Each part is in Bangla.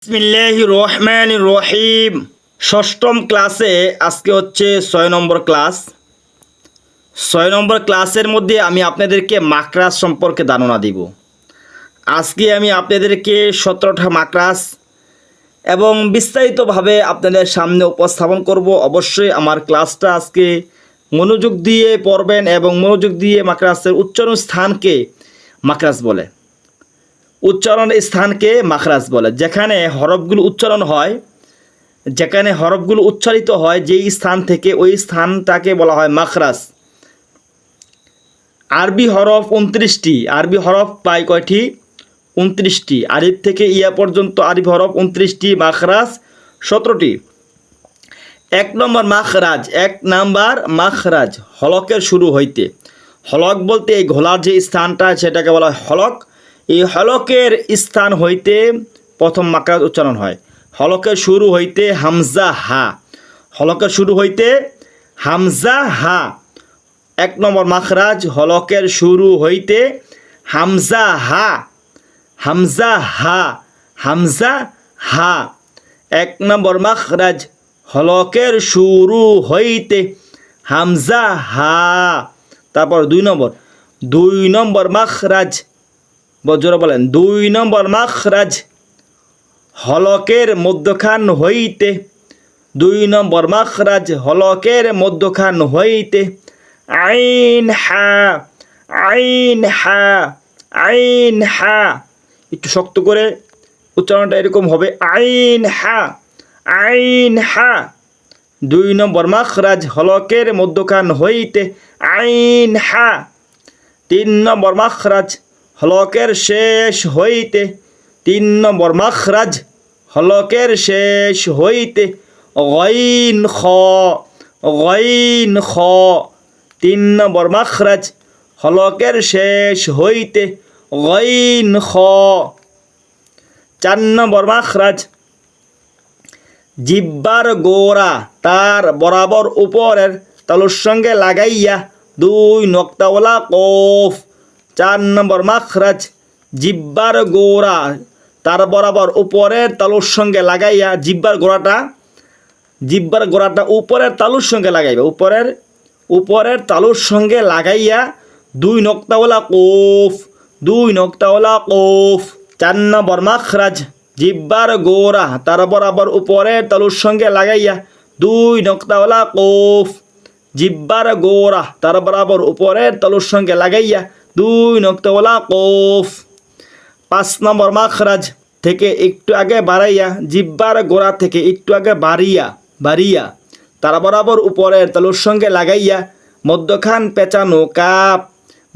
বিসমিল্লাহির রহমানির রহিম। ষষ্ঠম ক্লাসে আজকে হচ্ছে 6 নম্বর ক্লাস। 6 নম্বর ক্লাসের মধ্যে আমি আপনাদেরকে মাকরাজ সম্পর্কে ধারণা দিব। আজকে আমি আপনাদেরকে 17টা মাকরাজ এবং বিস্তারিতভাবে আপনাদের সামনে উপস্থাপন করব। অবশ্যই আমার ক্লাসটা আজকে মনোযোগ দিয়ে পড়বেন এবং মনোযোগ দিয়ে মাকরাজের উচ্চারণ স্থানকে মাকরাজ বলে। উচ্চারণ স্থানকে মাখরাজ বলে। যেখানে হরফগুলো উচ্চারণ হয়, যেখানে হরফগুলো উচ্চারিত হয় যেই স্থান থেকে, ওই স্থানটাকে বলা হয় মাখরাজ। আরবি হরফ 29টি। আরবি হরফ পাই কয়টি? 29টি। আলিফ থেকে ইয়া পর্যন্ত আরবি হরফ 29টি, মাখরাজ 17টি। 1 নম্বর মাখরাজ। 1 নম্বর মাখরাজ হলকের শুরু হইতে। হলক বলতে এই ঘোলার যে স্থানটা সেটাকে বলা হয় হলক। এই হলকের স্থান হইতে প্রথম মাকরাজ উচ্চারণ হয়। হলকের শুরু হইতে হামজা হা। হলকের শুরু হইতে হামজা হা। 1 নম্বর মাখরাজ হলকের শুরু হইতে হামজা হা। হামজা হা। হামজা হা। 1 নম্বর মাখরাজ হলকের শুরু হইতে হামজা হা। তারপর 2 নম্বর। 2 নম্বর মাখরাজ, বজ্র বলেন। 2 নম্বর মাখরাজ হলকের মধ্যখান হইতে। 2 নম্বর মাখরাজ হলকের মধ্যখান হইতে আইন হা। আইন হা। আইন হা। একটু শক্ত করে উচ্চারণটা এরকম হবে, আইন হা। আইন হা। 2 নম্বর মাখরাজ হলকের মধ্যখান হইতে আইন হা। 3 নম্বর মাখরাজ হলকের শেষ হইতে। 3 নম্বর মাখরাজ হলকের শেষ হইতে গইন খ। গইন খ। 3 নম্বর মাখরাজ হলকের শেষ হইতে গইন খ। 4 নম্বর মাখরাজ জিব্বার গোড়া তার বরাবর উপরের তালুর সঙ্গে লাগাইয়া 2 নক্তাওয়ালা কফ। 4 নম্বর মাখরাজ জিব্বার গোড়া তার বরাবর উপরের তালুর সঙ্গে লাগাইয়া, জিব্বার গোড়াটা উপরের তালুর সঙ্গে লাগাইবা। উপরের তালুর সঙ্গে লাগাইয়া 2 নক্তাওয়ালা কফ। 2 নক্তাওয়ালা কফ। 4 নম্বর মাখরাজ জিব্বার গোড়া তার বরাবর উপরের তালুর সঙ্গে লাগাইয়া 2 নক্তাওয়ালা কফ। জিব্বার গোড়া তার বরাবর উপরের তালুর সঙ্গে লাগাইয়া 2 নক্তাওয়ালা কফ। 5 নম্বর মাখরাজ থেকে একটু আগে বাড়াইয়া, জিব্বার গোড়া থেকে একটু আগে বাড়িয়া তার বরাবর উপরের তালুর সঙ্গে লাগাইয়া মধ্যখান পেঁচানো কাপ।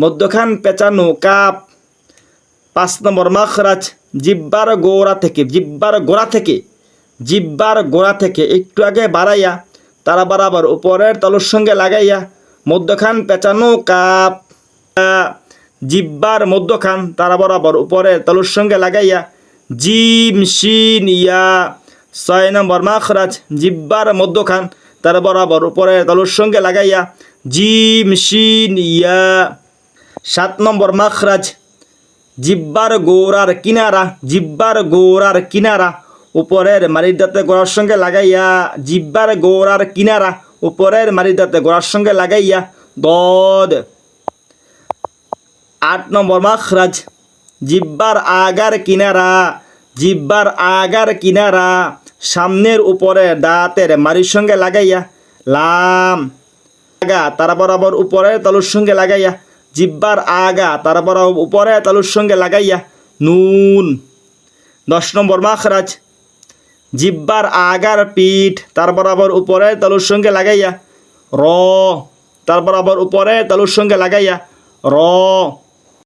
মধ্যখান পেঁচানো কাপ। 5 নম্বর মাখরাজ জিব্বার গোড়া থেকে একটু আগে বাড়াইয়া তারা বরাবর উপরের তালুর সঙ্গে লাগাইয়া মধ্যখান পেঁচানো কাপ। জিব্বার মধ্যখান তারা বরাবর উপরের তালুর সঙ্গে লাগাইয়া জিম শিন ইয়া। 6 নম্বর মাখরাজ জিব্বার মধ্যখান তারা বরাবর উপরের তালুর সঙ্গে লাগাইয়া জিম শিন ইয়া। 7 নম্বর মাখরাজ জিব্বার গোড়ার কিনারা উপরের মারির দাঁতে গোড়ার সঙ্গে লাগাইয়া। জিব্বার গোড়ার কিনারা উপরের মারির দাঁতে গোড়ার সঙ্গে লাগাইয়া দদ। 8 নম্বর মাখরাজ জিব্বার আগার কিনারা সামনের উপরে দাঁতের মারির সঙ্গে লাগাইয়া লাম। আগা তারা বরাবর উপরের তালুর সঙ্গে লাগাইয়া জিব্বার আগা তারা বরাবর উপরের তালুর সঙ্গে লাগাইয়া নুন। 10 নম্বর মাখরাজ জিব্বার আগার পিঠ তার বরাবর উপরের তালুর সঙ্গে লাগাইয়া র। তার বরাবর উপরের তালুর সঙ্গে লাগাইয়া র।